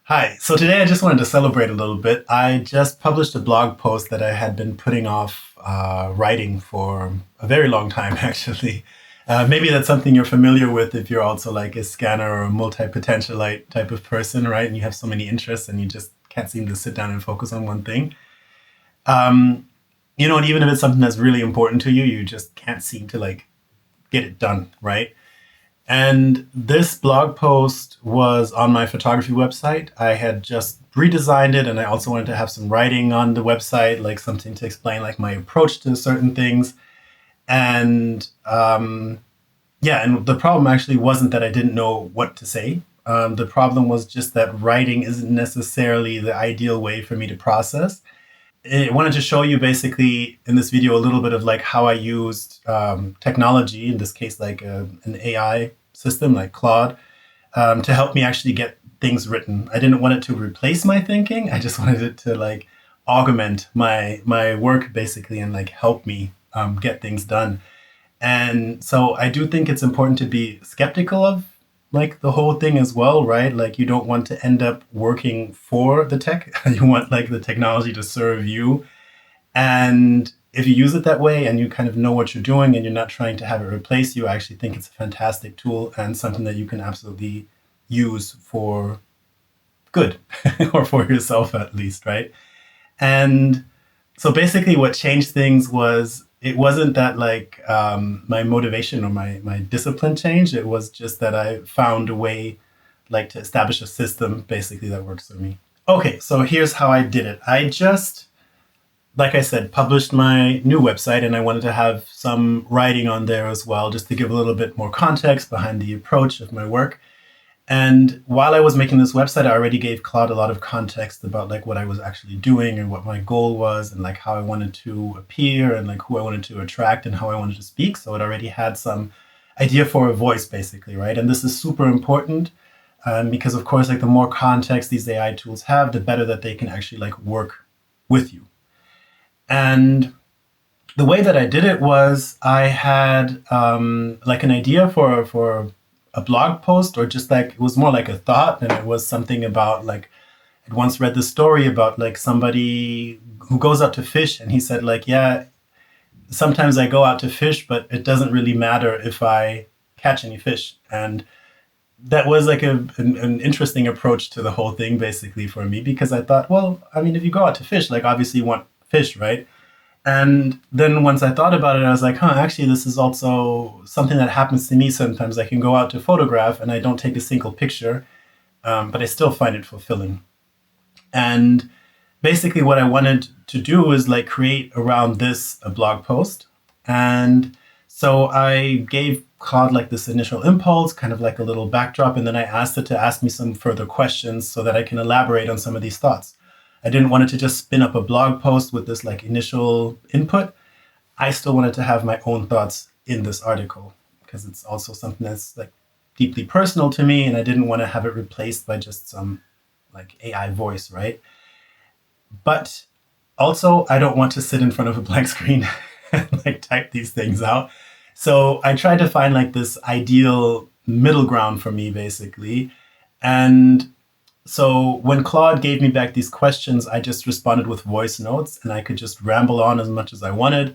Hi. So today I just wanted to celebrate a little bit. I just published a blog post that I had been putting off writing for a very long time, actually. Maybe that's something you're familiar with if you're also like a scanner or a multipotentialite type of person, right? And you have so many interests and you just can't seem to sit down and focus on one thing. Um, and even if it's something that's really important to you, you just can't seem to like get it done, right? And this blog post was on my photography website. I had just redesigned it, and I also wanted to have some writing on the website, like something to explain like my approach to certain things. And yeah, and the problem actually wasn't that I didn't know what to say. The problem was just that writing isn't necessarily the ideal way for me to process. I wanted to show you basically in this video a little bit of like how I used technology, in this case, like an AI system like Claude, to help me actually get things written. I didn't want it to replace my thinking. I just wanted it to like augment my work basically and like help me get things done. And so I do think it's important to be skeptical of like the whole thing as well, right? Like you don't want to end up working for the tech. You want like the technology to serve you. And if you use it that way and you kind of know what you're doing and you're not trying to have it replace you, I actually think it's a fantastic tool and something that you can absolutely use for good or for yourself at least, right? And so basically what changed things was it wasn't that like my motivation or my discipline changed. It was just that I found a way like to establish a system basically that works for me. Okay, so here's how I did it. I just, like I said, published my new website and I wanted to have some writing on there as well, just to give a little bit more context behind the approach of my work. And while I was making this website, I already gave Claude a lot of context about like what I was actually doing and what my goal was and like how I wanted to appear and like who I wanted to attract and how I wanted to speak. So it already had some idea for a voice basically, right? And this is super important because of course, like the more context these AI tools have, the better that they can actually like work with you. And the way that I did it was I had like an idea for a blog post, or just like it was more like a thought, and it was something about like I'd once read the story about like somebody who goes out to fish, and he said like, yeah, sometimes I go out to fish, but it doesn't really matter if I catch any fish. And that was like an interesting approach to the whole thing basically for me, because I thought, well, I mean, if you go out to fish, like obviously you want fish, right? And then once I thought about it, I was like, huh, actually, this is also something that happens to me sometimes. I can go out to photograph and I don't take a single picture, but I still find it fulfilling. And basically, what I wanted to do is like create around this a blog post. And so I gave Claude like this initial impulse, kind of like a little backdrop, and then I asked it to ask me some further questions so that I can elaborate on some of these thoughts. I didn't want it to just spin up a blog post with this like initial input. I still wanted to have my own thoughts in this article because it's also something that's like deeply personal to me, and I didn't want to have it replaced by just some like AI voice, right? But also, I don't want to sit in front of a blank screen and like type these things out. So I tried to find like this ideal middle ground for me, basically. And so when Claude gave me back these questions, I just responded with voice notes and I could just ramble on as much as I wanted.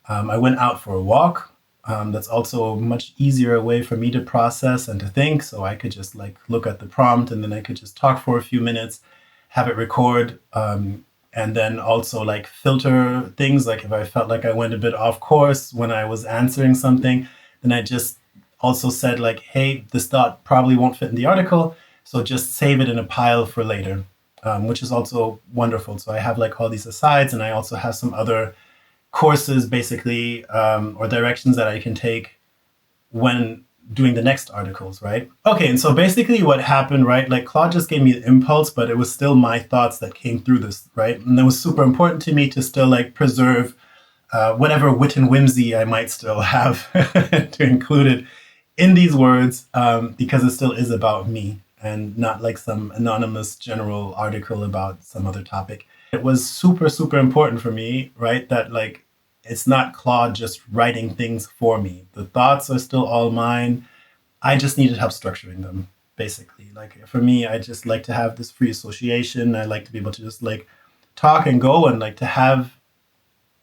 I went out for a walk. That's also a much easier way for me to process and to think. So I could just like look at the prompt and then I could just talk for a few minutes, have it record, and then also like filter things. Like if I felt like I went a bit off course when I was answering something, then I just also said like, hey, this thought probably won't fit in the article. So just save it in a pile for later, which is also wonderful. So I have like all these asides, and I also have some other courses basically, or directions that I can take when doing the next articles, right? Okay, and so basically what happened, right? Like Claude just gave me the impulse, but it was still my thoughts that came through this, right? And it was super important to me to still like preserve whatever wit and whimsy I might still have to include it in these words, because it still is about me and not like some anonymous general article about some other topic. It was super, super important for me, right? That like it's not Claude just writing things for me. The thoughts are still all mine. I just needed help structuring them. basically. Like for me, I just like to have this free association. I like to be able to just like talk and go, and like to have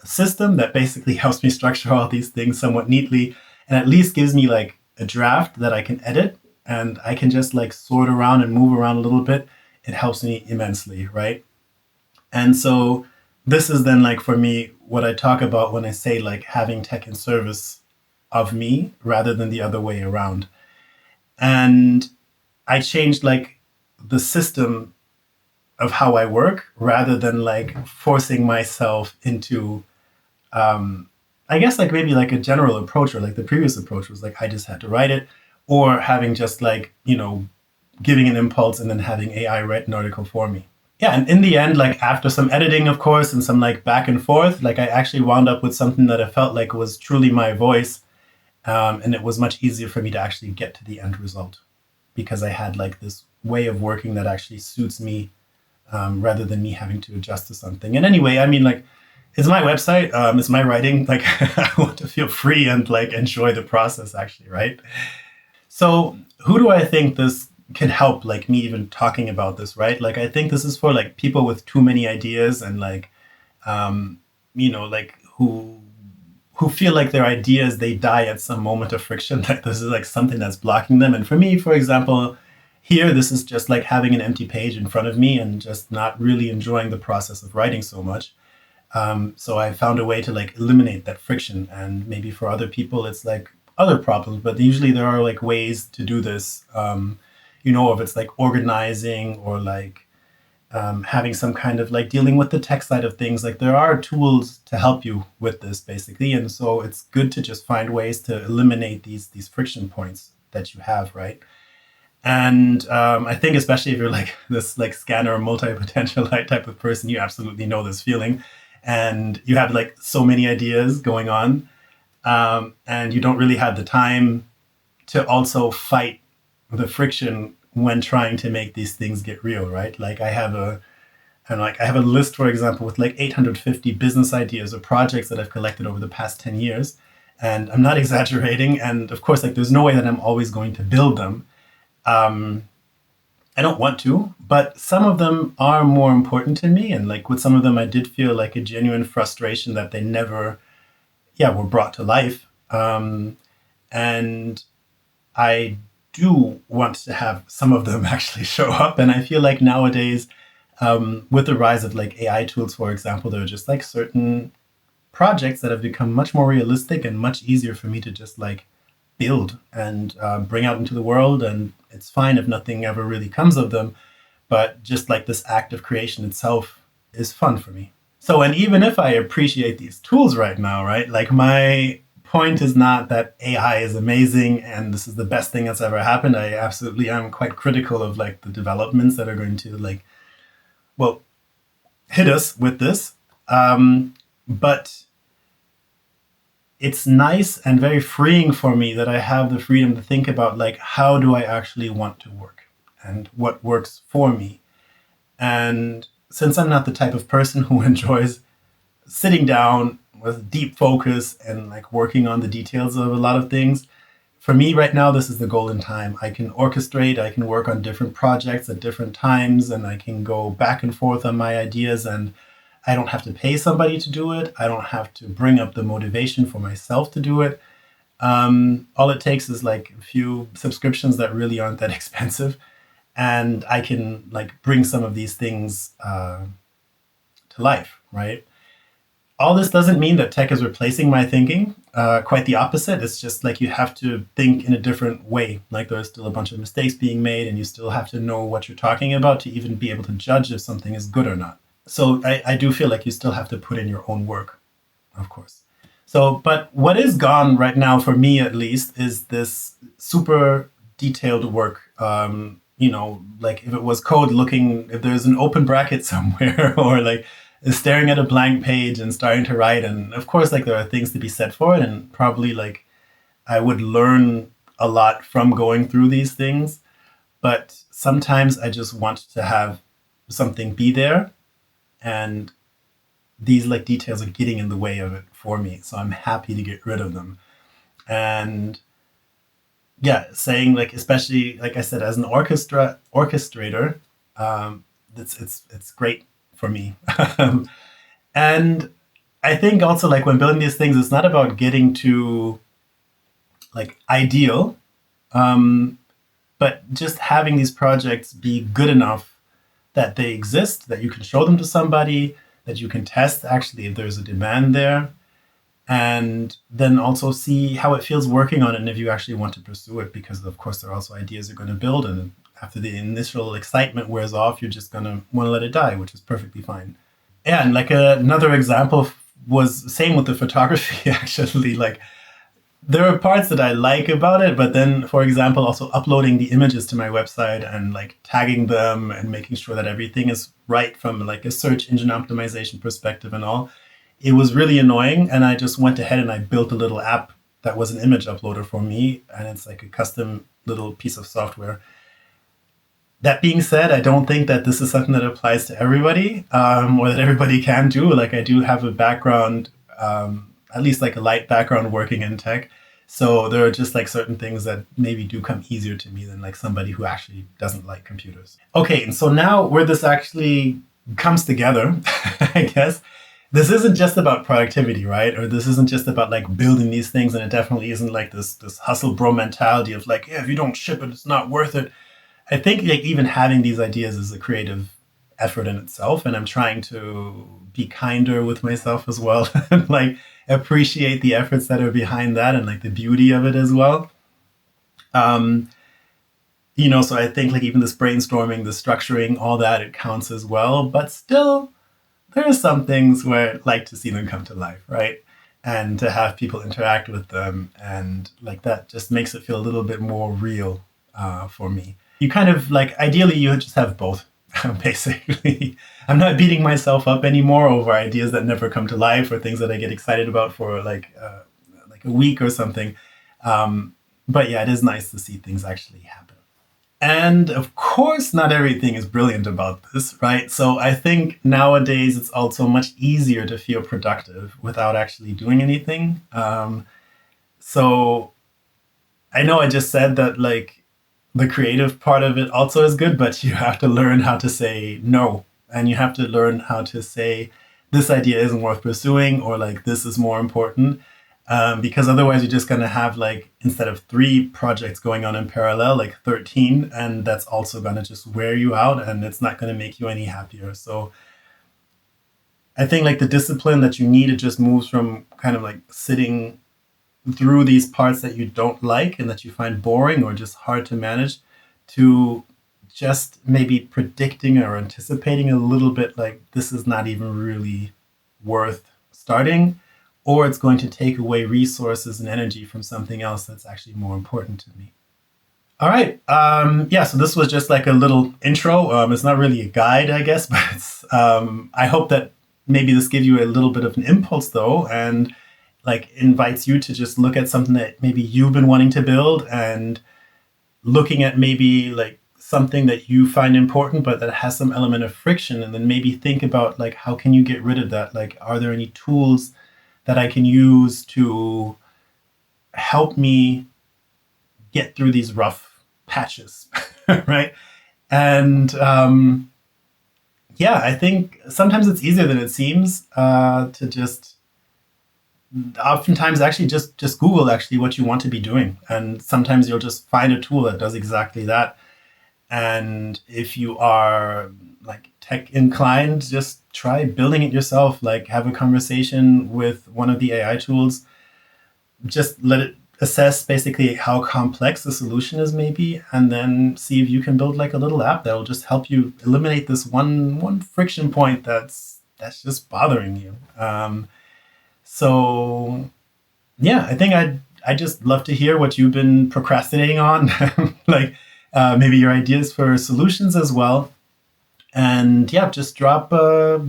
a system that basically helps me structure all these things somewhat neatly, and at least gives me like a draft that I can edit, and I can just like sort around and move around a little bit. It helps me immensely, right? And so this is then like for me what I talk about when I say like having tech in service of me rather than the other way around. And I changed like the system of how I work rather than like forcing myself into I guess like maybe like a general approach, or like the previous approach was like I just had to write it, or having just like, giving an impulse and then having AI write an article for me. Yeah, and in the end, like after some editing, of course, and some like back and forth, like I actually wound up with something that I felt like was truly my voice, and it was much easier for me to actually get to the end result because I had like this way of working that actually suits me, rather than me having to adjust to something. And anyway, I mean, like, it's my website, it's my writing. Like, I want to feel free and like enjoy the process, actually, right? So, who do I think this can help? Like me even talking about this, right? Like, I think this is for like people with too many ideas and like, like who feel like their ideas they die at some moment of friction. Like this is like something that's blocking them. And for me, for example, here this is just like having an empty page in front of me and just not really enjoying the process of writing so much. So I found a way to like eliminate that friction. And maybe for other people, it's like other problems, but usually there are like ways to do this. If it's like organizing or like having some kind of like dealing with the tech side of things, like there are tools to help you with this basically. And so it's good to just find ways to eliminate these friction points that you have, right? And I think especially if you're like this like scanner or multi-potentialite type of person, you absolutely know this feeling. And you have like so many ideas going on, and you don't really have the time to also fight the friction when trying to make these things get real, right? Like I have a list, for example, with like 850 business ideas or projects that I've collected over the past 10 years. And I'm not exaggerating. And of course, like there's no way that I'm always going to build them. Um, I don't want to, but some of them are more important to me. And like with some of them, I did feel like a genuine frustration that they never, yeah, were brought to life. And I do want to have some of them actually show up. And I feel like nowadays, with the rise of like AI tools, for example, there are just like certain projects that have become much more realistic and much easier for me to just like build and bring out into the world. And it's fine if nothing ever really comes of them. But just like this act of creation itself is fun for me. So, and even if I appreciate these tools right now, right, like my point is not that AI is amazing and this is the best thing that's ever happened. I absolutely am quite critical of like the developments that are going to like, well, hit us with this. But it's nice and very freeing for me that I have the freedom to think about like, how do I actually want to work and what works for me? And since I'm not the type of person who enjoys sitting down with deep focus and like working on the details of a lot of things, for me right now, this is the golden time. I can orchestrate, I can work on different projects at different times, and I can go back and forth on my ideas. And I don't have to pay somebody to do it. I don't have to bring up the motivation for myself to do it. All it takes is like a few subscriptions that really aren't that expensive. And I can like bring some of these things to life, right? All this doesn't mean that tech is replacing my thinking. Quite the opposite. It's just like you have to think in a different way. Like there's still a bunch of mistakes being made, and you still have to know what you're talking about to even be able to judge if something is good or not. So I do feel like you still have to put in your own work, of course. So, but what is gone right now, for me at least, is this super detailed work. Like if it was code looking, if there's an open bracket somewhere, or like staring at a blank page and starting to write. And of course, like there are things to be said for it. And probably like I would learn a lot from going through these things. But sometimes I just want to have something be there. And these like details are getting in the way of it for me. So I'm happy to get rid of them. And yeah, saying like, especially like I said, as an orchestrator, it's great for me. And I think also like when building these things, it's not about getting to like ideal, um, but just having these projects be good enough that they exist, that you can show them to somebody, that you can test actually if there's a demand there, and then also see how it feels working on it and if you actually want to pursue it, because of course there are also ideas you're going to build, and after the initial excitement wears off, you're just going to want to let it die, which is perfectly fine. Yeah, and like another example was same with the photography actually. Like there are parts that I like about it, but then, for example, also uploading the images to my website and like tagging them and making sure that everything is right from like a search engine optimization perspective and all, it was really annoying. And I just went ahead and I built a little app that was an image uploader for me, and it's like a custom little piece of software. That being said, I don't think that this is something that applies to everybody, or that everybody can do. Like I do have a background, at least like a light background working in tech. So there are just like certain things that maybe do come easier to me than like somebody who actually doesn't like computers. Okay, and so now where this actually comes together, I guess, this isn't just about productivity, right? Or this isn't just about like building these things, and it definitely isn't like this hustle bro mentality of like, yeah, if you don't ship it, it's not worth it. I think like even having these ideas is a creative effort in itself, and I'm trying to be kinder with myself as well, and like appreciate the efforts that are behind that and like the beauty of it as well. Um, so I think like even this brainstorming, the structuring, all that, it counts as well. But still, there are some things where I'd like to see them come to life, right? And to have people interact with them, and like that just makes it feel a little bit more real for me. You kind of like ideally you just have both, basically. I'm not beating myself up anymore over ideas that never come to life or things that I get excited about for like a week or something. But yeah, it is nice to see things actually happen. And of course, not everything is brilliant about this, right? So I think nowadays it's also much easier to feel productive without actually doing anything. So I know I just said that like the creative part of it also is good, but you have to learn how to say no. And you have to learn how to say this idea isn't worth pursuing, or like this is more important. Because otherwise you're just going to have like, instead of 3 projects going on in parallel, like 13. And that's also going to just wear you out, and it's not going to make you any happier. So I think like the discipline that you need, it just moves from kind of like sitting through these parts that you don't like and that you find boring or just hard to manage, to just maybe predicting or anticipating a little bit like this is not even really worth starting, or it's going to take away resources and energy from something else that's actually more important to me. All right. Yeah, so this was just like a little intro. It's not really a guide, I guess, but I hope that maybe this gives you a little bit of an impulse though, and like invites you to just look at something that maybe you've been wanting to build, and looking at maybe like something that you find important but that has some element of friction, and then maybe think about like how can you get rid of that? Like are there any tools that I can use to help me get through these rough patches, right? And yeah, I think sometimes it's easier than it seems to just oftentimes actually just Google actually what you want to be doing, and sometimes you'll just find a tool that does exactly that. And if you are like tech inclined, just try building it yourself. Like have a conversation with one of the AI tools, just let it assess basically how complex the solution is maybe, and then see if you can build like a little app that will just help you eliminate this one friction point that's just bothering you. So yeah, I think I just love to hear what you've been procrastinating on, like maybe your ideas for solutions as well. And yeah, just drop a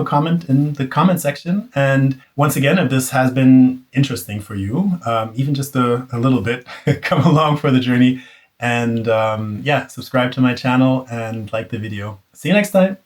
comment in the comment section. And once again, if this has been interesting for you, even just a little bit, come along for the journey. And yeah, subscribe to my channel and like the video. See you next time.